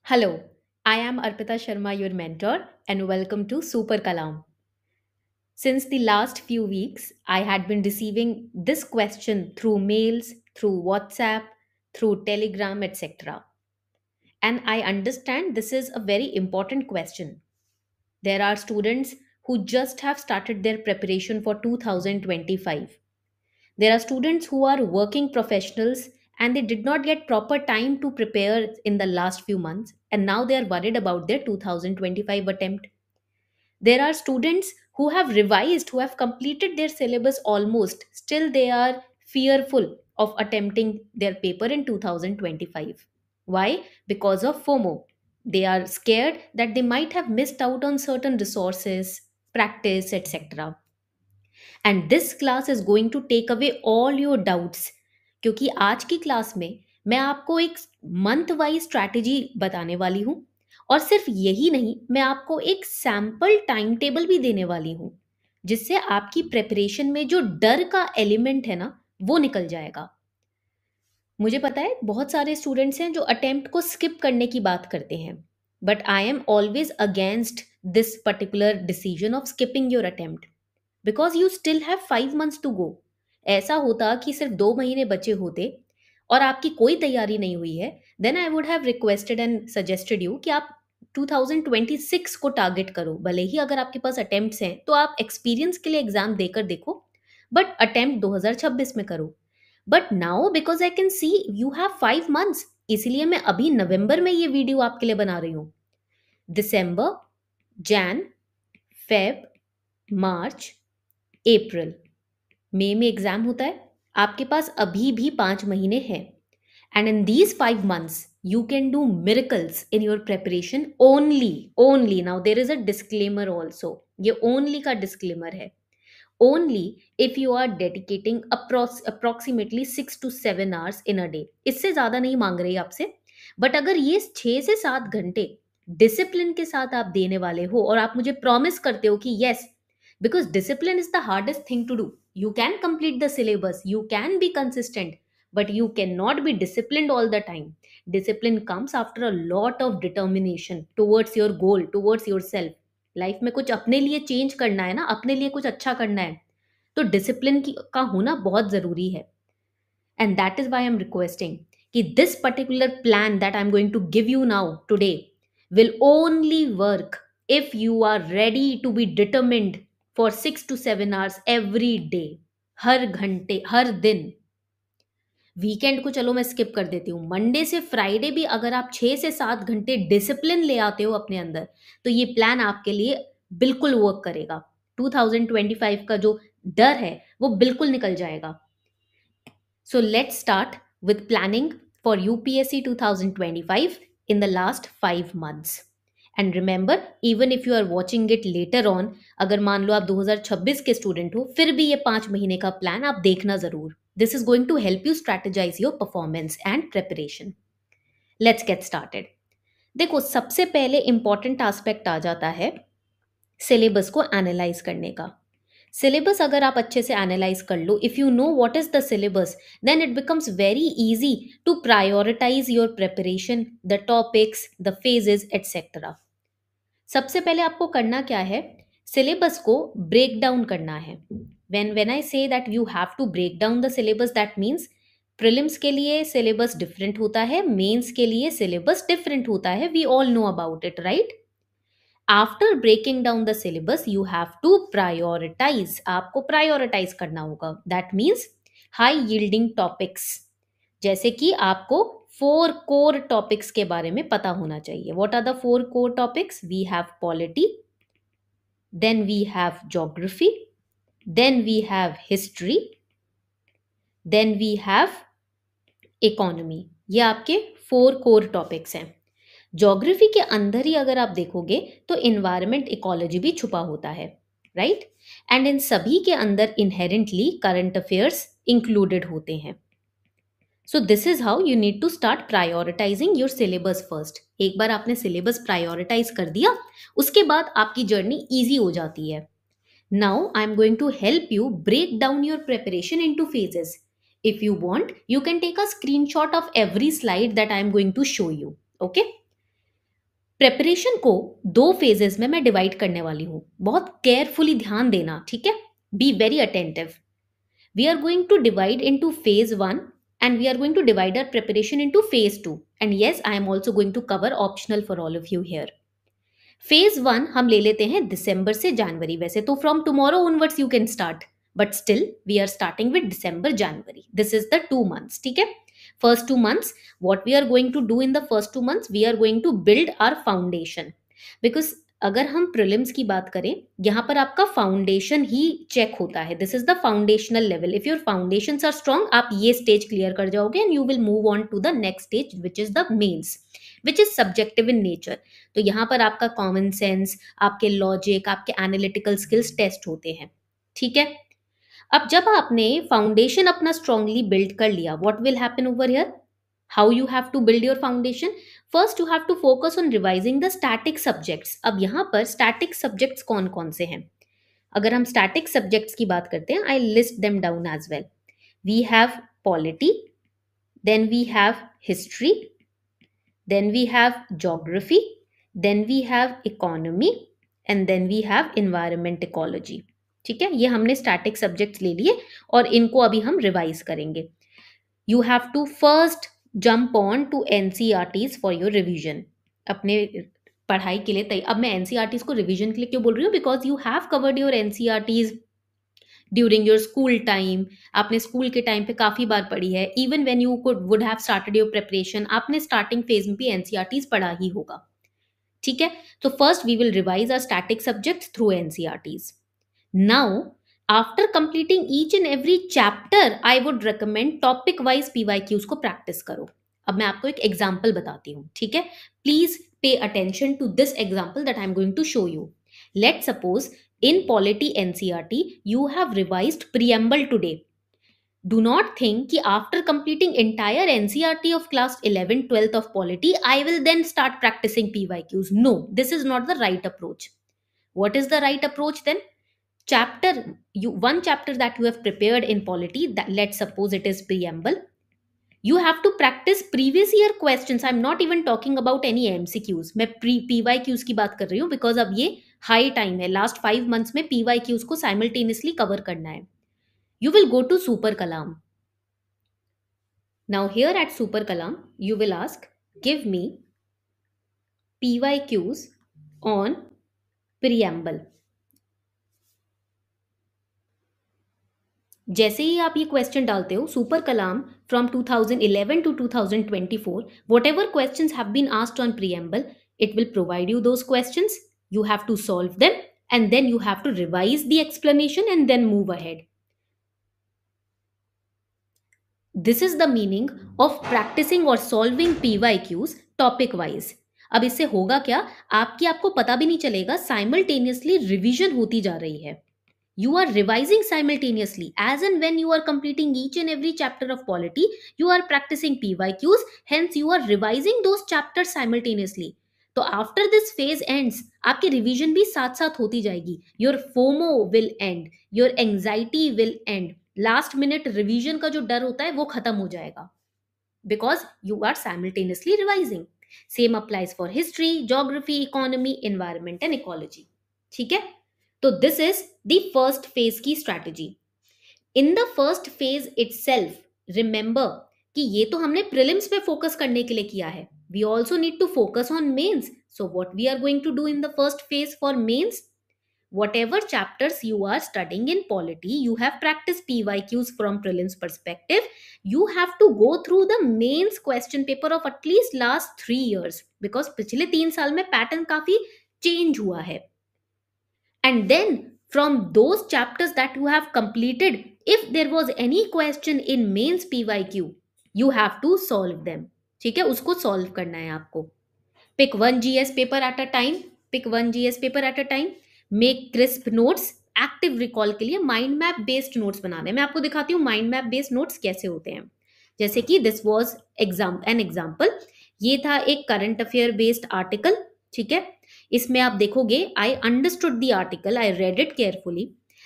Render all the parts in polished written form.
Hello, I am Arpita Sharma, your mentor, and welcome to Super Kalam. Since the last few weeks, I had been receiving this question through mails, through WhatsApp, through Telegram, etc. And I understand this is a very important question. There are students who just have started their preparation for 2025. There are students who are working professionals and they did not get proper time to prepare in the last few months, and now they are worried about their 2025 attempt. There are students who have revised, who have completed their syllabus almost, still they are fearful of attempting their paper in 2025. Why? Because of FOMO. They are scared that they might have missed out on certain resources, practice, etc. And this class is going to take away all your doubts, क्योंकि आज की class में मैं आपको एक month wise strategy बताने वाली हूँ। और सिर्फ यही नहीं, मैं आपको एक सैम्पल टाइम टेबल भी देने वाली हूँ, जिससे आपकी प्रेपरेशन में जो डर का एलिमेंट है ना, वो निकल जाएगा। मुझे पता है बहुत सारे स्टूडेंट्स हैं जो अटेम्प्ट को स्किप करने की बात करते हैं, but I am always against this particular decision of skipping your attempt, because you still have 5 months to go. ऐसा होता कि सिर्फ 2 महीने बचे होते और आपकी कोई तैयारी नहीं हुई है, then I would have requested and suggested you कि आप 2026 को टारगेट करो। भले ही अगर आपके पास अटेम्प्ट्स हैं तो आप एक्सपीरियंस के लिए एग्जाम देकर देखो, बट अटेम्प्ट 2026 में करो। But now because I can see you have 5 months, इसीलिए मैं अभी नवंबर में ये वीडियो आपके लिए बना रही हूँ। दिसंबर, जैन, फेब, मार्च, अप्रैल, मई में एग्जाम होता है। आपके पास अभी भी 5 महीने हैं, and in these 5 months you can do miracles in your preparation only now there is a disclaimer also. ये ओनली का डिस्क्लेमर है। Only if you are dedicating approximately 6 to 7 hours इन अ डे। इससे ज्यादा नहीं मांग रही आपसे, बट अगर ये 6 से 7 घंटे डिसिप्लिन के साथ आप देने वाले हो और आप मुझे प्रॉमिस करते हो कि yes, because discipline is the hardest thing to do. You can complete the syllabus, you can be consistent, but you cannot be disciplined all the time. Discipline comes after a lot of determination towards your goal, towards yourself. Life में कुछ अपने लिए change करना है ना, अपने लिए कुछ अच्छा करना है, तो डिसिप्लिन का होना बहुत जरूरी है। And that is why I am requesting कि this particular plan that I am going to give you now today will only work if you are ready to be determined for 6 to 7 hours every day, हर घंटे हर दिन। Weekend को चलो मैं skip कर देती हूँ, Monday से फ्राइडे भी अगर आप 6 से 7 घंटे डिसिप्लिन ले आते हो अपने अंदर, तो ये प्लान आपके लिए बिल्कुल वर्क करेगा। 2025 का जो डर है वो बिल्कुल निकल जाएगा। So let's start with planning for UPSC 2025 in the last 5 months. And remember, even if you are watching it later on, अगर मान लो आप 2026 के स्टूडेंट हो, फिर भी ये 5 महीने का प्लान आप देखना जरूर। This is going to help you strategize your performance and preparation. Let's get started. देखो, सबसे पहले इंपॉर्टेंट एस्पेक्ट आ जाता है सिलेबस को एनालाइज करने का। सिलेबस अगर आप अच्छे से एनालाइज कर लो, if you know what is the syllabus, then it becomes very easy to prioritise your preparation, the topics, the phases etcetera. सबसे पहले आपको करना क्या है, सिलेबस को ब्रेक डाउन करना है। When I say that you have to break down the syllabus, that means prelims के लिए सिलेबस डिफरेंट होता है, मेंस के लिए सिलेबस डिफरेंट होता है। We all know about it, right? After breaking down the syllabus you have to prioritise. आपको prioritise करना होगा, that means high yielding topics. जैसे कि आपको 4 कोर टॉपिक्स के बारे में पता होना चाहिए। What are the 4 core topics? We have polity, then we have geography, then we have history, then we have economy. ये आपके 4 कोर टॉपिक्स हैं। ज्योग्राफी के अंदर ही अगर आप देखोगे तो इन्वायरमेंट इकोलॉजी भी छुपा होता है, राइट? एंड इन सभी के अंदर इनहेरेंटली करंट अफेयर्स इंक्लूडेड होते हैं। So this is how you need to start prioritising your syllabus first. एक बार आपने सिलेबस प्रायोरिटाइज कर दिया, उसके बाद आपकी जर्नी ईजी हो जाती है। Now I am going to help you break down your preparation into phases. If you want, you can take a screenshot of every slide that I am going to show you. Okay? Preparation को दो phases में मैं divide करने वाली हूँ, बहुत carefully ध्यान देना, ठीक है? Be very attentive. We are going to divide into phase 1 and we are going to divide our preparation into phase 2. And yes, I am also going to cover optional for all of you here. Phase 1 हम ले लेते हैं दिसंबर से जनवरी. वैसे तो from tomorrow onwards you can start, but still we are starting with December January. This is the 2 months, ठीक है? First 2 months, what we are going to do in the first 2 months, we are going to build our foundation. Because अगर हम prelims की बात करें, यहाँ पर आपका फाउंडेशन ही चेक होता है. This is the foundational level. If your foundations are strong, आप ये स्टेज क्लियर कर जाओगे and you will move on to the next stage which is the mains, which is subjective in nature. तो यहाँ पर आपका कॉमन सेंस, आपके logic, आपके एनालिटिकल स्किल्स टेस्ट होते हैं, ठीक है? अब जब आपने फाउंडेशन अपना स्ट्रांगली बिल्ड कर लिया, what will happen over here? How you have to build your foundation? First you have to focus on revising the static subjects. अब यहाँ पर स्टैटिक सब्जेक्ट्स कौन कौन से हैं? अगर हम स्टैटिक सब्जेक्ट्स की बात करते हैं, I list them down as well. We have polity, then we have history, then we have geography, then we have economy and then we have environment ecology. ठीक है, ये हमने स्टैटिक सब्जेक्ट्स ले लिए और इनको अभी हम रिवाइज करेंगे. You have to first jump on to NCERTs for your revision. अपने पढ़ाई के लिए अब मैं एनसीईआरटीज को रिवीजन के लिए क्यों बोल रही हूँ? Because you have covered your NCERTs during your school time. आपने स्कूल के टाइम पे काफी बार पढ़ी है. Even when you would have started your preparation, आपने स्टार्टिंग फेज में भी एनसीईआरटीज पढ़ा ही होगा. ठीक है, तो first we will revise our static subjects through NCERTs. Now after completing each and every chapter, I would recommend topic wise PYQs को प्रैक्टिस करो. अब मैं आपको एक एग्जाम्पल बताती हूँ, ठीक है? Please pay attention to this example that I am going to show you. Let suppose in polity NCERT you have revised preamble today. Do not think कि after completing entire NCERT of class 11 12th of polity I will then start practicing PYQs. No, this is not the right approach. What is the right approach then? One chapter that you have prepared in polity, that let's suppose it is preamble, you have to practice previous year questions. I'm not even talking about any MCQs. मैं PYQs की बात कर रही हूँ because अब ये high time है. Last 5 months में PYQs को साइमल्टेनियसली कवर करना है. You will go to Super Kalam. Now here at Super Kalam, you will ask, give me PYQs on preamble. जैसे ही आप ये क्वेश्चन डालते हो, super Kalam from 2011 to 2024, whatever questions have been asked on preamble, it will provide you those questions. You have to solve them and then you have to revise the explanation and then move ahead. This is the meaning of practicing or solving PYQs topic wise. अब इससे होगा क्या? आपको पता भी नहीं चलेगा, simultaneously revision होती जा रही है. You are revising simultaneously. As and when you are completing each and every chapter of polity, you are practicing PYQs. Hence, you are revising those chapters simultaneously. तो after this phase ends, आपकी revision भी साथ साथ होती जाएगी. Your FOMO will end. Your anxiety will end. Last minute revision का जो डर होता है वो खत्म हो जाएगा. Because you are simultaneously revising. Same applies for history, geography, economy, environment and ecology. ठीक है? तो this is the first phase की strategy. In the first phase itself, remember कि ये तो हमने प्रीलिम्स पे फोकस करने के लिए किया है. We also need to focus on mains. So what we are going to do in the first phase for mains, whatever chapters you are studying in polity, you have practiced PYQs from prelims perspective. You have to go through the mains question paper of at least last 3 years, because पिछले 3 साल में pattern काफी change हुआ है. And then from those chapters that you have completed, if there was any question in mains PYQ, you have to solve them. ठीक है, उसको solve करना है आपको. Pick one GS paper at a time. Pick one GS paper at a time. Make crisp notes. Active recall के लिए mind map based notes बनाने. मैं आपको दिखाती हूँ mind map based notes कैसे होते हैं. जैसे कि this was an example. ये था एक current affair based article. ठीक है, इसमें आप देखोगे I understood the article, I read it carefully,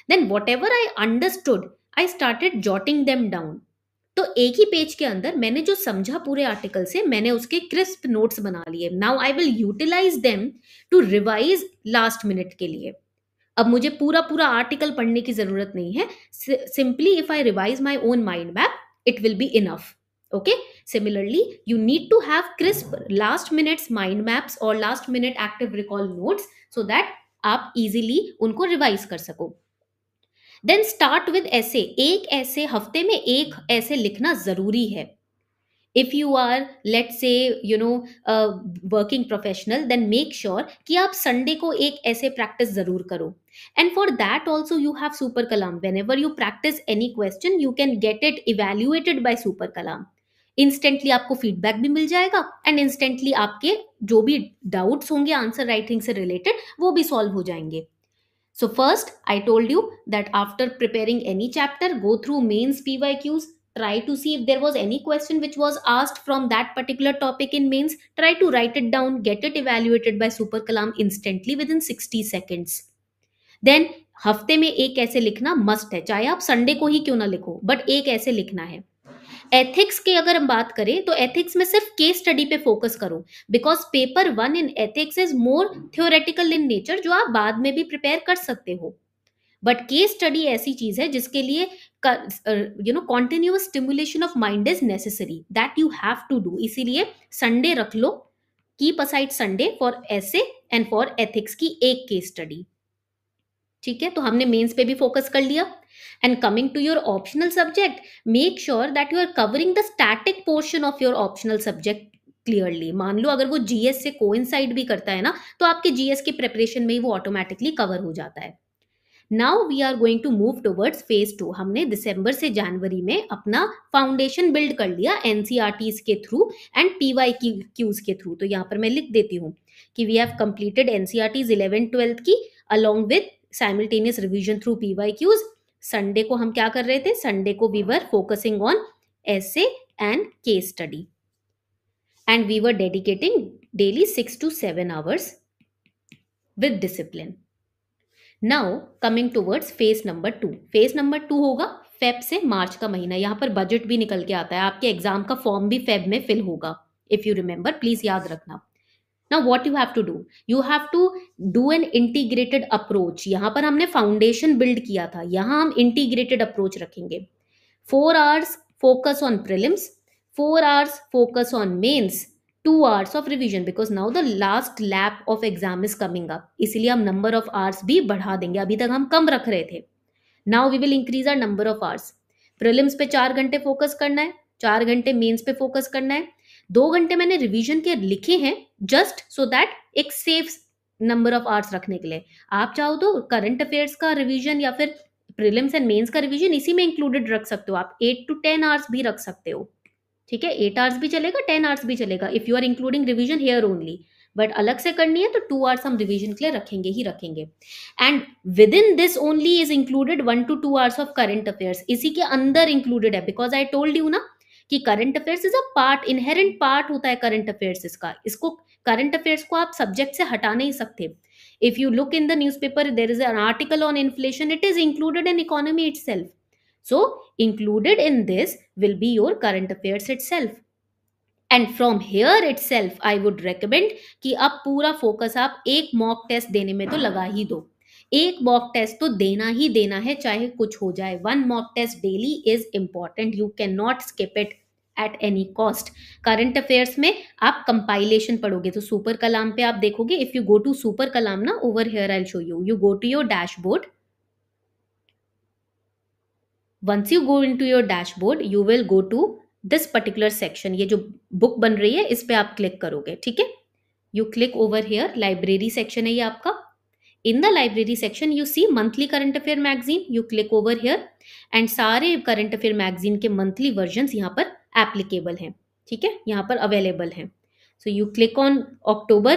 then whatever I understood I started jotting them down. तो एक ही पेज के अंदर मैंने जो समझा पूरे आर्टिकल से, मैंने उसके क्रिस्प नोट्स बना लिए. Now I will utilize them to revise last minute के लिए. अब मुझे पूरा पूरा आर्टिकल पढ़ने की जरूरत नहीं है. Simply if I revise my own mind map, it will be enough. Okay, similarly you need to have crisp last minutes mind maps or last minute active recall notes so that आप easily उनको revise कर सको. Then start with ऐसे. एक ऐसे हफ्ते में एक ऐसे लिखना जरूरी है. If you are let's say working professional, then make sure कि आप संडे को एक ऐसे प्रैक्टिस जरूर करो. And for that also you have super Kalam. Whenever you practice any question you can get it evaluated by super Kalam. Instantly आपको feedback भी मिल जाएगा एंड इंस्टेंटली आपके जो भी डाउट्स होंगे आंसर राइटिंग से रिलेटेड वो भी सॉल्व हो जाएंगे. So first, I told you that after preparing any chapter, go through mains PYQs, try to see if there was any question which was asked from that particular topic in mains, try to write it down, get it evaluated by Super Kalam instantly within 60 seconds. Then हफ्ते में एक ऐसे लिखना must है, चाहे आप Sunday को ही क्यों ना लिखो, बट एक ऐसे लिखना है. एथिक्स की अगर हम बात करें तो एथिक्स में सिर्फ केस स्टडी पे फोकस करो, because paper 1 in ethics is more theoretical in nature, जो आप बाद में भी प्रिपेयर कर सकते हो. बट केस स्टडी ऐसी चीज है जिसके लिए continuous stimulation of mind is necessary, that you have to do. इसीलिए संडे रख लो, keep aside Sunday for essay and for ethics की एक केस स्टडी. ठीक है, तो हमने मेंस पे भी फोकस कर लिया. And coming to your optional subject, make sure that you are covering the static portion of your optional subject clearly. मान लो अगर वो जीएस से कोइंसाइड भी करता है ना, तो आपके जीएस की प्रिपरेशन में ही वो ऑटोमेटिकली कवर हो जाता है. Now we are going to move towards phase 2. हमने दिसंबर से जनवरी में अपना फाउंडेशन बिल्ड कर लिया एनसीईआरटीज के थ्रू एंड पीवाईक्यूज के थ्रू. तो यहाँ पर मैं लिख देती हूँ कि we have completed NCERTs 11th-12th की along with simultaneous revision through PYQs. Sunday को हम क्या कर रहे थे? संडे को we were focusing on essay and case study, and we were dedicating daily 6 to 7 hours with discipline. Now coming towards phase number 2. phase number 2 होगा Feb से मार्च का महीना. यहाँ पर बजट भी निकल के आता है, आपके एग्जाम का फॉर्म भी फेब में फिल होगा. इफ यू रिमेंबर, प्लीज याद रखना. Now what you have to do? You have to do an integrated approach. यहाँ पर हमने फाउंडेशन बिल्ड किया था, यहाँ हम इंटीग्रेटेड अप्रोच रखेंगे. 4 hours focus on prelims, 4 hours focus on mains, 2 hours of revision, because now the last lap of exam is coming up. इसलिए हम number of hours भी बढ़ा देंगे. अभी तक हम कम रख रहे थे. Now we will increase our number of hours. prelims पे 4 घंटे फोकस करना है, 4 घंटे मेंस पे फोकस करना है, 2 घंटे मैंने रिवीजन के लिखे हैं जस्ट सो दैट एक सेफ नंबर ऑफ आवर्स रखने के लिए. आप चाहो तो करंट अफेयर्स का रिवीजन या फिर प्रीलिम्स एंड मेंस का रिवीजन इसी में इंक्लूडेड रख सकते हो. आप 8 to 10 आवर्स भी रख सकते हो. ठीक है, 8 आवर्स भी चलेगा, 10 आवर्स भी चलेगा, if you are including revision here only. But अलग से करनी है तो 2 आवर्स हम रिवीजन के लिए रखेंगे ही रखेंगे. And with in this only is included 1 to 2 hours of current affairs. इसी के अंदर इंक्लूडेड है, बिकॉज आई टोल्ड यू ना कि current affairs is a part, inherent part होता है करंट अफेयर्स इसका. इसको करंट अफेयर्स को आप सब्जेक्ट से हटा नहीं सकते. If you look in the newspaper, there is an article on inflation, it is included in economy itself. So included in this will be your current affairs itself. And from here itself I would recommend कि अब पूरा focus आप एक mock test देने में तो लगा ही दो. एक मॉक टेस्ट तो देना ही देना है, चाहे कुछ हो जाए. 1 mock test daily is important, you can not skip it at any cost. Current affairs में आप कंपाइलेशन पढ़ोगे तो सुपर कलाम पे आप देखोगे. If you go to super Kalam ना, over here I will show you, you go to your dashboard. Once you go into your dashboard you will go to this particular section. ये जो book बन रही है इस पे आप क्लिक करोगे. ठीक है, you click over here, library section है ये आपका. In the library section you see monthly current affair magazine, you click over here and सारे current affair magazine के monthly versions यहाँ पर applicable हैं. ठीक है, यहाँ पर available हैं. So you click on October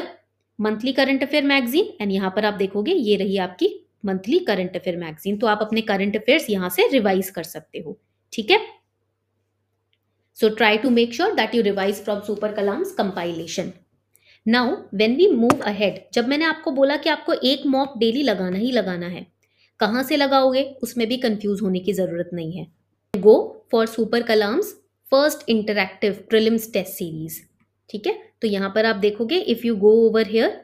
monthly current affair magazine and यहाँ पर आप देखोगे ये रही आपकी monthly current affair magazine. तो आप अपने current affairs यहाँ से revise कर सकते हो. ठीक है, so try to make sure that you revise from Super Kalam's compilation. Now when we move ahead, जब मैंने आपको बोला कि आपको एक मॉक डेली लगाना ही लगाना है, कहाँ से लगाओगे उसमें भी कंफ्यूज होने की जरूरत नहीं है. Go for super Kalam's first interactive prelims test series. ठीक है, तो यहाँ पर आप देखोगे if you go over here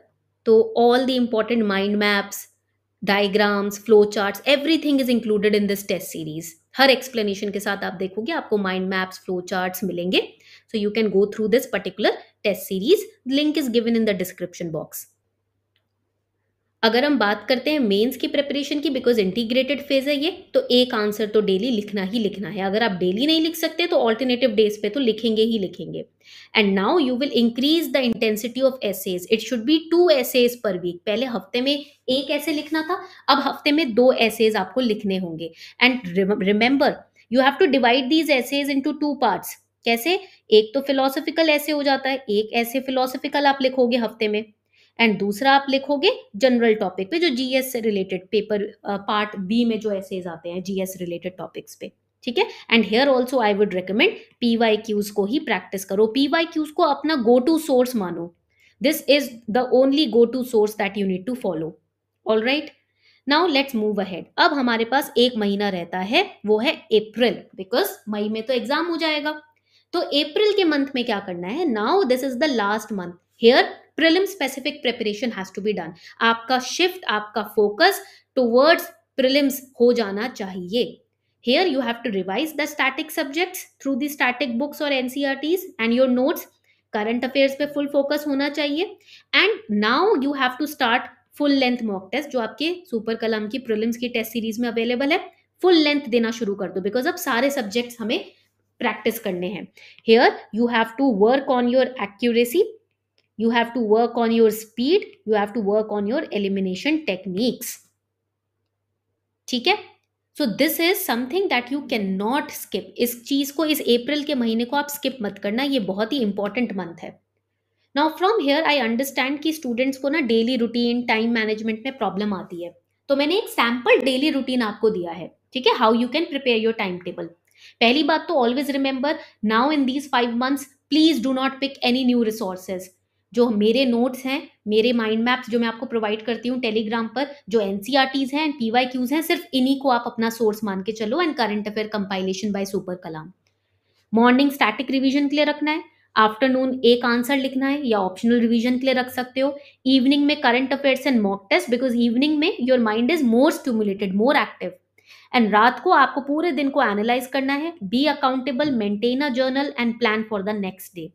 तो all the important mind maps, diagrams, flow charts, everything is included in this test series. हर एक्सप्लेनेशन के साथ आप देखोगे आपको माइंड मैप्स, फ्लो चार्ट्स मिलेंगे। So you can go through this particular test series, link is given in the description box. अगर हम बात करते हैं मेंस की प्रिपरेशन की, बिकॉज इंटीग्रेटेड फेज है ये, तो एक आंसर तो डेली लिखना ही लिखना है। अगर आप डेली नहीं लिख सकते तो ऑल्टरनेटिव डेज पे तो लिखेंगे ही लिखेंगे। And now you will increase the intensity of essays. It should be 2 essays per week. पहले हफ्ते में एक ऐसे लिखना था, अब हफ्ते में 2 एसेज आपको लिखने होंगे। And remember you have to divide these essays into 2 parts. कैसे? एक तो फिलोसफिकल ऐसे हो जाता है, एक ऐसे फिलोसफिकल आप लिखोगे हफ्ते में, एंड दूसरा आप लिखोगे जनरल टॉपिक पे जो जीएस से रिलेटेड पेपर पार्ट बी में जो एसेज आते हैं जीएस रिलेटेड टॉपिक्स पे। ठीक है, and here also I would recommend PYQs को ही प्रैक्टिस करो। पीवाईक्यूज को अपना गो टू सोर्स मानो। This is the only go to source that you need to follow. All right, now let's move ahead. अब हमारे पास एक महीना रहता है, वो है अप्रैल, बिकॉज मई में तो एग्जाम हो जाएगा। तो अप्रैल के मंथ में क्या करना है? Now this is the last month. Here prelim specific preparation has to be done. आपका शिफ्ट, आपका फोकस टुवर्ड्स प्रीलिम्स हो जाना चाहिए। Here you have to revise the static subjects through the static books or NCERTs and your notes. Current affairs पे full focus होना चाहिए। And now you have to start full length mock test जो आपके super कलाम की prelims की test series में available है। Full length देना शुरू कर दो, बिकॉज अब सारे सब्जेक्ट्स हमें प्रैक्टिस करने हैं। Here you have to work on your accuracy, you have to work on your speed, you have to work on your elimination techniques. ठीक है, सो this is something that you can not skip. इस चीज को, इस अप्रैल के महीने को आप स्किप मत करना, ये बहुत ही इंपॉर्टेंट मंथ है। Now from here I understand कि स्टूडेंट्स को ना डेली रूटीन, टाइम मैनेजमेंट में प्रॉब्लम आती है, तो मैंने एक सैम्पल डेली रूटीन आपको दिया है। ठीक है, how you can prepare your time table. पहली बात तो always remember, now in these 5 months please do not pick any new resources. जो मेरे नोट्स हैं, मेरे माइंड मैप्स जो मैं आपको प्रोवाइड करती हूँ टेलीग्राम पर, जो एनसीईआरटीज हैं, पीवाईक्यूज हैं, सिर्फ इन्हीं को आप अपना सोर्स मान के चलो। And current affair compilation bye super Kalam. Morning static revision के लिए रखना है, आफ्टरनून एक आंसर लिखना है या ऑप्शनल रिवीजन के लिए रख सकते हो। इवनिंग में current affairs and mock test, because evening में your mind is more stimulated, more active. And रात को आपको पूरे दिन को एनालाइज करना है। Be accountable, maintain a journal and plan for the next day.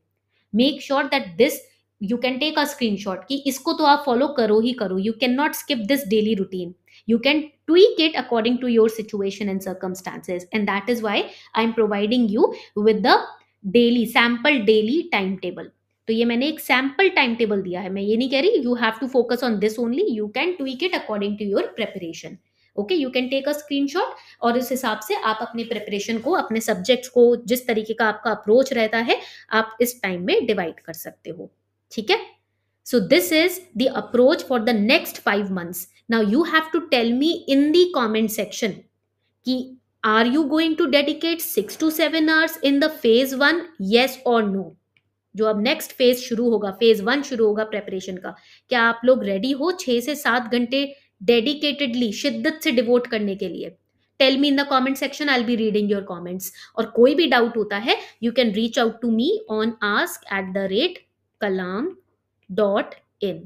Make sure that this you can take a screenshot कि इसको तो आप फॉलो करो ही करो। You can not skip this daily routine. You can tweak it according to your situation and circumstances, and that is why I am providing you with the daily sample daily timetable. तो ये मैंने एक sample time table दिया है। मैं ये नहीं कह रही you have to focus on this only, you can tweak it according to your preparation. Okay, you can take a screenshot और इस हिसाब से आप अपने प्रिपरेशन को, अपने सब्जेक्ट्स को, जिस तरीके का आपका अप्रोच रहता है, आप इस टाइम में डिवाइड कर सकते हो। ठीक है, so this is the approach for the next 5 months. Now you have to tell me in the comment section कि are you going to dedicate 6 to 7 hours in the phase 1, yes or no? जो अब next phase शुरू होगा, phase 1 शुरू होगा preparation का, क्या आप लोग रेडी हो 6 से 7 घंटे डेडिकेटेडली, शिद्दत से डिवोट करने के लिए? Tell me in the comment section, I will be reading your comments. और कोई भी डाउट होता है you can reach out to me on ask@kalam.in।